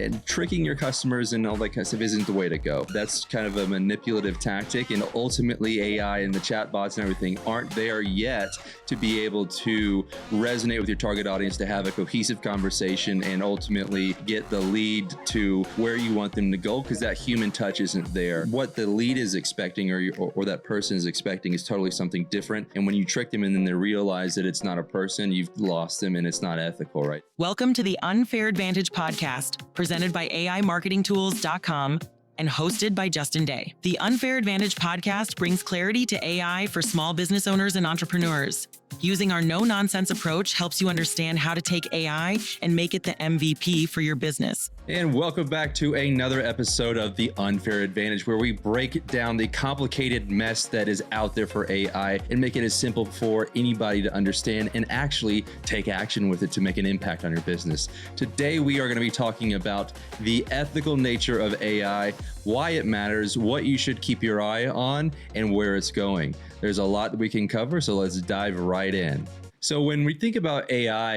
And tricking your customers and all that kind of stuff isn't the way to go. That's kind of a manipulative tactic. And ultimately, AI and the chatbots and everything aren't there yet to be able to resonate with your target audience, to have a cohesive conversation and ultimately get the lead to where you want them to go, because that human touch isn't there. What the lead is expecting or that person is expecting is totally something different. And when you trick them and then they realize that it's not a person, you've lost them and it's not ethical, right? Welcome to the Unfair Advantage podcast, presented by AImarketingtools.com and hosted by Justin Day. The Unfair Advantage podcast brings clarity to AI for small business owners and entrepreneurs. Using our no-nonsense approach helps you understand how to take AI and make it the MVP for your business. And welcome back to another episode of the Unfair Advantage, where we break down the complicated mess that is out there for AI and make it as simple for anybody to understand and actually take action with it to make an impact on your business. Today, we are going to be talking about the ethical nature of AI, why it matters, what you should keep your eye on, and where it's going. There's a lot that we can cover, so let's dive right in. So when we think about AI,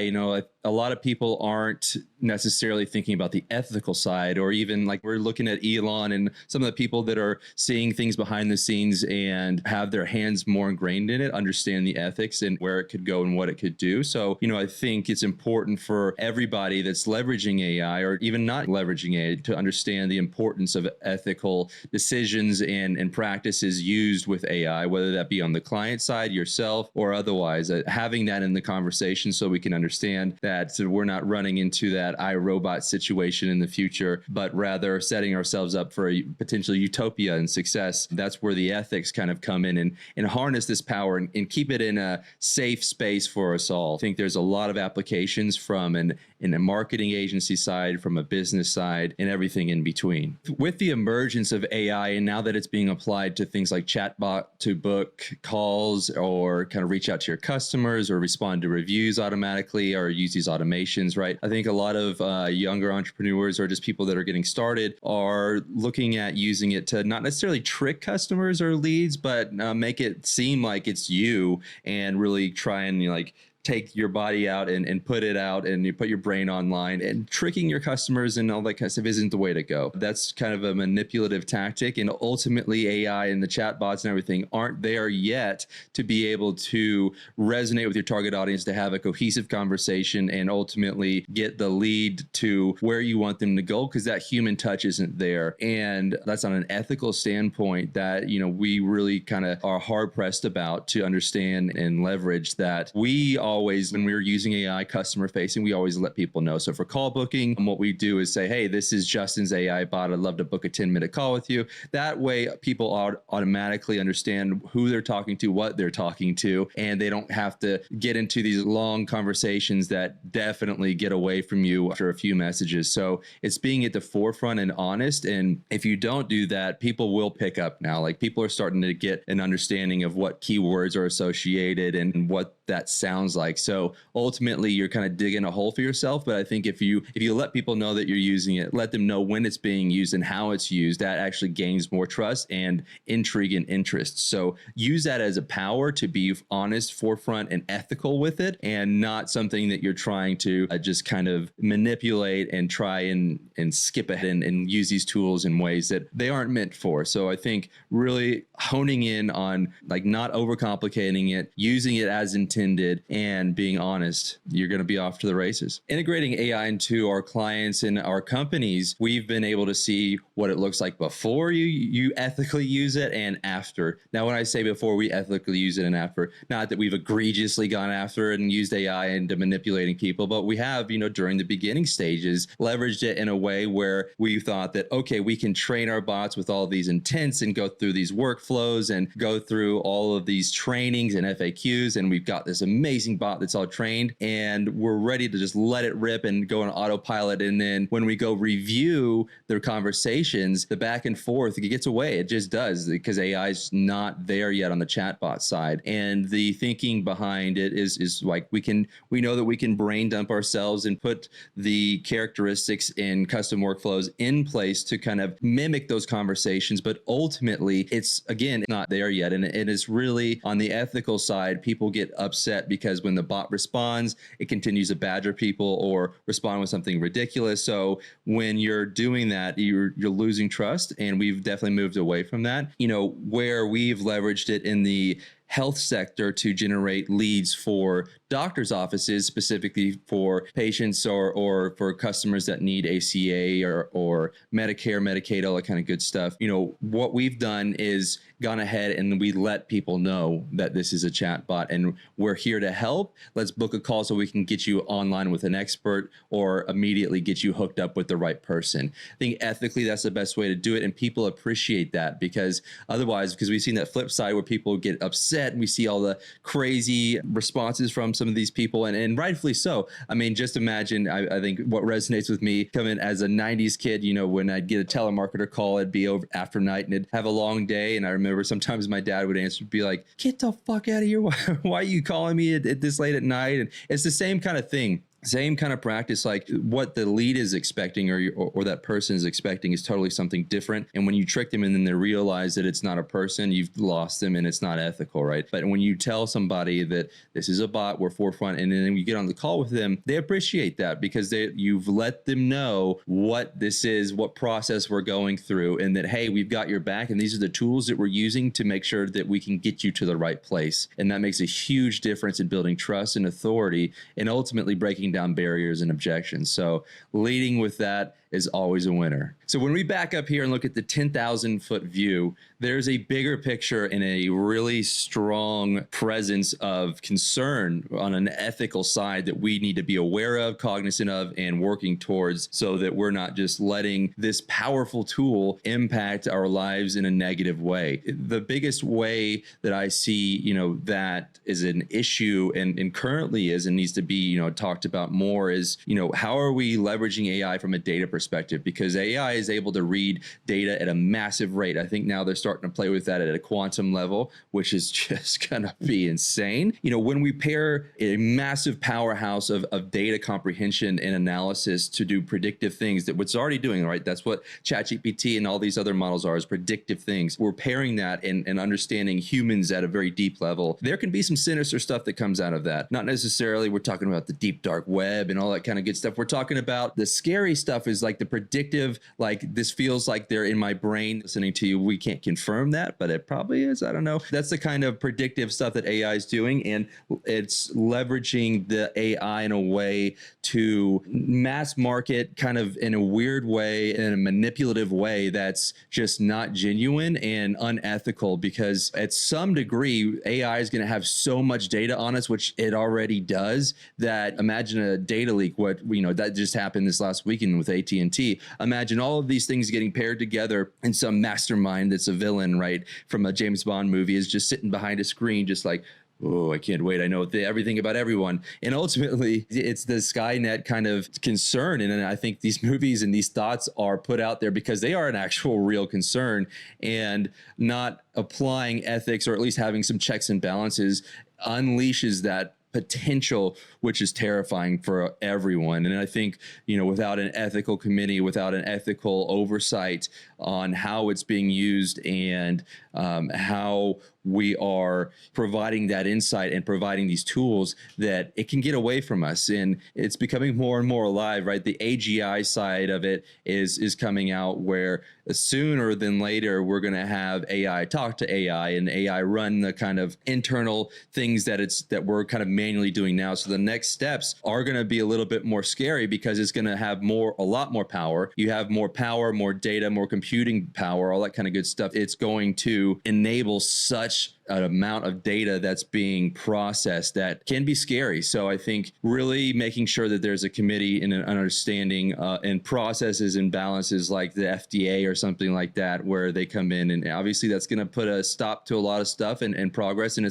a lot of people aren't necessarily thinking about the ethical side, or even like we're looking at Elon and some of the people that are seeing things behind the scenes and have their hands more ingrained in it, understand the ethics and where it could go and what it could do. So, I think it's important for everybody that's leveraging AI or even not leveraging AI to understand the importance of ethical decisions and practices used with AI, whether that be on the client side, yourself, or otherwise. Having that in the conversation so we can understand that we're not running into that iRobot situation in the future, but rather setting ourselves up for a potential utopia and success. That's where the ethics kind of come in and harness this power and keep it in a safe space for us all. I think there's a lot of applications from in a marketing agency side, from a business side, and everything in between. With the emergence of AI, and now that it's being applied to things like chatbot to book calls or kind of reach out to your customers or respond to reviews automatically or use these automations, right? I think a lot of younger entrepreneurs or just people that are getting started are looking at using it to not necessarily trick customers or leads, but make it seem like it's you and really try and take your body out and put it out and you put your brain online. And tricking your customers and all that kind of stuff isn't the way to go. That's kind of a manipulative tactic. And ultimately, AI and the chatbots and everything aren't there yet to be able to resonate with your target audience, to have a cohesive conversation and ultimately get the lead to where you want them to go, because that human touch isn't there. And that's on an ethical standpoint that, we really kind of are hard pressed about to understand and leverage that. We always, when we're using AI customer facing, we always let people know. So for call booking, what we do is say, hey, this is Justin's AI bot. I'd love to book a 10-minute call with you. That way people automatically understand who they're talking to, what they're talking to, and they don't have to get into these long conversations that definitely get away from you after a few messages. So it's being at the forefront and honest. And if you don't do that, people will pick up now. Like, people are starting to get an understanding of what keywords are associated and what that sounds like. So ultimately, you're kind of digging a hole for yourself. But I think if you let people know that you're using it, let them know when it's being used and how it's used, that actually gains more trust and intrigue and interest. So use that as a power to be honest, forefront, and ethical with it, and not something that you're trying to just kind of manipulate and try and skip ahead and use these tools in ways that they aren't meant for. So I think really honing in on not overcomplicating it, using it as intended, and being honest, you're going to be off to the races. Integrating AI into our clients and our companies, we've been able to see what it looks like before you ethically use it and after. Now, when I say before we ethically use it and after, not that we've egregiously gone after it and used AI into manipulating people, but we have, during the beginning stages, leveraged it in a way where we thought that, okay, we can train our bots with all these intents and go through these workflows and go through all of these trainings and FAQs, and we've got this amazing bot that's all trained, and we're ready to just let it rip and go on autopilot. And then when we go review their conversations, the back and forth, it gets away. It just does, because AI is not there yet on the chatbot side. And the thinking behind it is like we know that we can brain dump ourselves and put the characteristics in custom workflows in place to kind of mimic those conversations. But ultimately, it's again, not there yet. And it is really on the ethical side, people get upset because when the bot responds, it continues to badger people or respond with something ridiculous. So when you're doing that, you're losing trust. And we've definitely moved away from that. Where we've leveraged it in the health sector to generate leads for doctors' offices, specifically for patients or for customers that need ACA or Medicare, Medicaid, all that kind of good stuff. What we've done is gone ahead and we let people know that this is a chat bot and we're here to help. Let's book a call so we can get you online with an expert or immediately get you hooked up with the right person. I think ethically that's the best way to do it, and people appreciate that because we've seen that flip side where people get upset and we see all the crazy responses from some of these people, and rightfully so. I mean, just imagine, I think what resonates with me coming as a 90s kid, when I'd get a telemarketer call, it'd be over after night and it'd have a long day. And I remember sometimes my dad would answer, be like, get the fuck out of here. Why are you calling me at this late at night? And it's the same kind of thing. Same kind of practice, like what the lead is expecting or that person is expecting is totally something different. And when you trick them and then they realize that it's not a person, you've lost them and it's not ethical, right? But when you tell somebody that this is a bot, we're forefront, and then you get on the call with them, they appreciate that because you've let them know what this is, what process we're going through, and that, hey, we've got your back and these are the tools that we're using to make sure that we can get you to the right place. And that makes a huge difference in building trust and authority and ultimately breaking down barriers and objections. So leading with that is always a winner. So when we back up here and look at the 10,000 foot view, there's a bigger picture and a really strong presence of concern on an ethical side that we need to be aware of, cognizant of, and working towards, so that we're not just letting this powerful tool impact our lives in a negative way. The biggest way that I see, that is an issue and currently is and needs to be, talked about more is, how are we leveraging AI from a data perspective? Because AI is able to read data at a massive rate. I think now they're starting to play with that at a quantum level, which is just gonna be insane. When we pair a massive powerhouse of data comprehension and analysis to do predictive things, that what's already doing, right? That's what ChatGPT and all these other models are, is predictive things. We're pairing that and understanding humans at a very deep level. There can be some sinister stuff that comes out of that. Not necessarily we're talking about the deep dark web and all that kind of good stuff. We're talking about the scary stuff is like the predictive, like this feels like they're in my brain listening to you. We can't confirm that, but it probably is. I don't know. That's the kind of predictive stuff that AI is doing. And it's leveraging the AI in a way to mass market kind of in a weird way, in a manipulative way that's just not genuine and unethical, because at some degree, AI is going to have so much data on us, which it already does, that imagine a data leak, that just happened this last weekend with AT&T. Imagine all of these things getting paired together and some mastermind that's a villain, right, from a James Bond movie is just sitting behind a screen, just like, oh, I can't wait. I know everything about everyone. And ultimately, it's the Skynet kind of concern. And I think these movies and these thoughts are put out there because they are an actual real concern, and not applying ethics, or at least having some checks and balances, unleashes that potential, which is terrifying for everyone. And I think, without an ethical committee, without an ethical oversight on how it's being used and how we are providing that insight and providing these tools, that it can get away from us. And it's becoming more and more alive, right? The AGI side of it is coming out, where sooner than later, we're going to have AI talk to AI and AI run the kind of internal things that we're kind of manually doing now. So the next steps are going to be a little bit more scary, because it's going to have a lot more power. You have more power, more data, more computing power, all that kind of good stuff. It's going to enable such an amount of data that's being processed that can be scary. So I think really making sure that there's a committee and an understanding and processes and balances like the FDA or something like that, where they come in, and obviously that's going to put a stop to a lot of stuff and progress. And it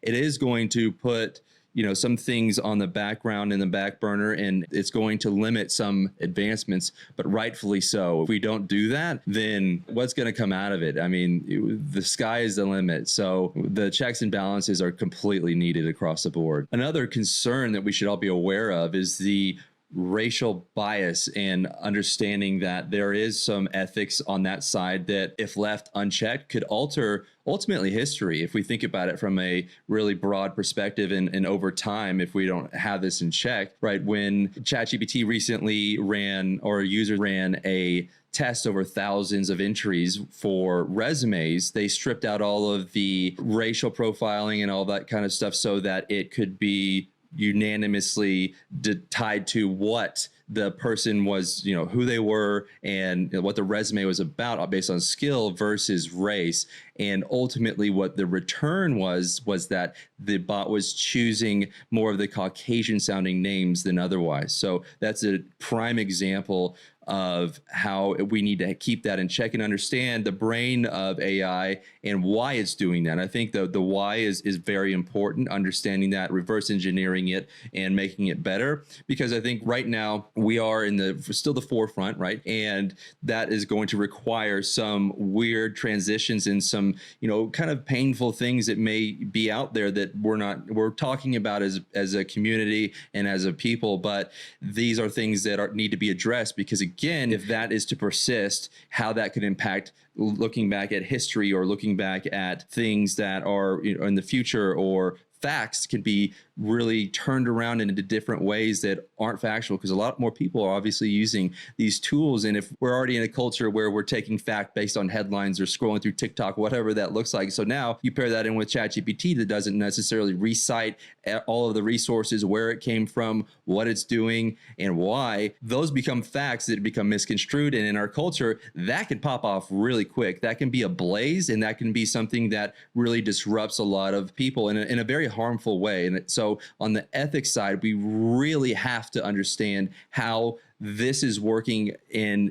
is going to put some things on the background, in the back burner, and it's going to limit some advancements, but rightfully so. If we don't do that, then what's going to come out of it? I mean, the sky is the limit. So the checks and balances are completely needed across the board. Another concern that we should all be aware of is the racial bias and understanding that there is some ethics on that side that, if left unchecked, could alter ultimately history. If we think about it from a really broad perspective, and over time, if we don't have this in check, right? When ChatGPT recently ran, or a user ran a test over thousands of entries for resumes, they stripped out all of the racial profiling and all that kind of stuff so that it could be unanimously tied to what the person was, who they were, and what the resume was about based on skill versus race. And ultimately what the return was that the bot was choosing more of the Caucasian sounding names than otherwise. So that's a prime example of how we need to keep that in check and understand the brain of AI and why it's doing that. I think the why is very important, understanding that, reverse engineering it and making it better, because I think right now we are still the forefront, right? And that is going to require some weird transitions and some, kind of painful things that may be out there that we're talking about as a community and as a people, but these are things that need to be addressed, because again, if that is to persist, how that could impact looking back at history or looking back at things that are in the future, or facts can be really turned around into different ways that aren't factual, because a lot more people are obviously using these tools. And if we're already in a culture where we're taking fact based on headlines or scrolling through TikTok, whatever that looks like, so now you pair that in with ChatGPT that doesn't necessarily recite all of the resources, where it came from, what it's doing, and why, those become facts that become misconstrued. And in our culture, that can pop off really quick. That can be a blaze, and that can be something that really disrupts a lot of people in a very harmful way. And so on the ethics side, we really have to understand how this is working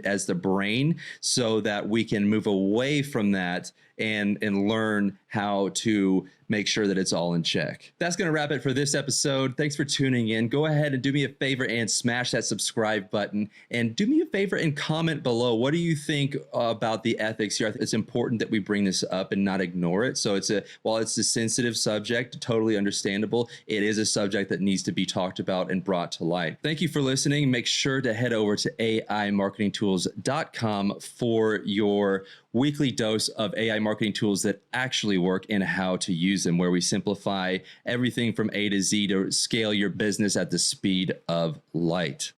as the brain, so that we can move away from that and learn how to make sure that it's all in check. That's going to wrap it for this episode. Thanks for tuning in. Go ahead and do me a favor and smash that subscribe button, and do me a favor and comment below. What do you think about the ethics here? It's important that we bring this up and not ignore it. So while it's a sensitive subject, totally understandable, it is a subject that needs to be talked about and brought to light. Thank you for listening. Make sure to head over to aimarketingtools.com for your weekly dose of AI marketing tools that actually work and how to use them, where we simplify everything from A to Z to scale your business at the speed of light.